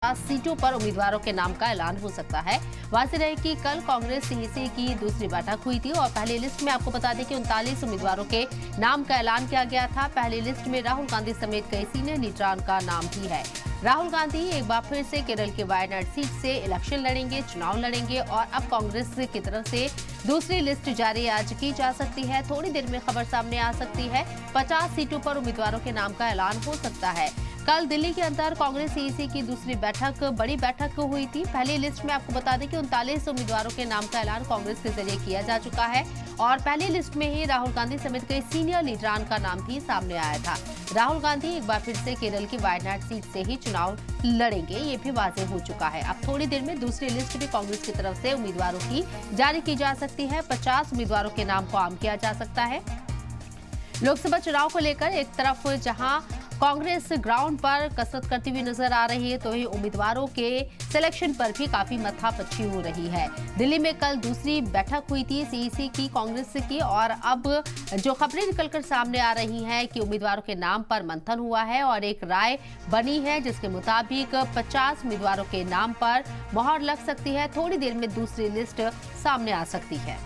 सीटों पर उम्मीदवारों के नाम का ऐलान हो सकता है। वाज़ेह रहे कि कल कांग्रेस सीईसी की दूसरी बैठक हुई थी और पहली लिस्ट में आपको बता दें कि 39 उम्मीदवारों के नाम का ऐलान किया गया था। पहली लिस्ट में राहुल गांधी समेत कई सीनियर लीडरान का नाम भी है। राहुल गांधी एक बार फिर से केरल के वायनाड सीट से इलेक्शन लड़ेंगे, चुनाव लड़ेंगे और अब कांग्रेस की तरफ से दूसरी लिस्ट जारी आज की जा सकती है। थोड़ी देर में खबर सामने आ सकती है। 50 सीटों पर उम्मीदवारों के नाम का ऐलान हो सकता है। कल दिल्ली के अंदर कांग्रेस सीईसी की दूसरी बड़ी बैठक हुई थी। पहली लिस्ट में आपको बता दें कि 39 उम्मीदवारों के नाम का ऐलान कांग्रेस के जरिए किया जा चुका है और पहली लिस्ट में ही राहुल गांधी समेत कई सीनियर लीडरान का नाम भी सामने आया था। राहुल गांधी एक बार फिर से केरल की वायनाड सीट से ही चुनाव लड़ेंगे, ये भी वाज़ेह हो चुका है। अब थोड़ी देर में दूसरी लिस्ट भी कांग्रेस की तरफ से उम्मीदवारों की जारी की जा सकती है। 50 उम्मीदवारों के नाम को आम किया जा सकता है। लोकसभा चुनाव को लेकर एक तरफ जहां कांग्रेस ग्राउंड पर कसरत करती हुई नजर आ रही है, तो ही उम्मीदवारों के सिलेक्शन पर भी काफी माथापच्ची हो रही है। दिल्ली में कल दूसरी बैठक हुई थी सीईसी की, कांग्रेस की, और अब जो खबरें निकलकर सामने आ रही हैं कि उम्मीदवारों के नाम पर मंथन हुआ है और एक राय बनी है जिसके मुताबिक 50 उम्मीदवारों के नाम पर मोहर लग सकती है। थोड़ी देर में दूसरी लिस्ट सामने आ सकती है।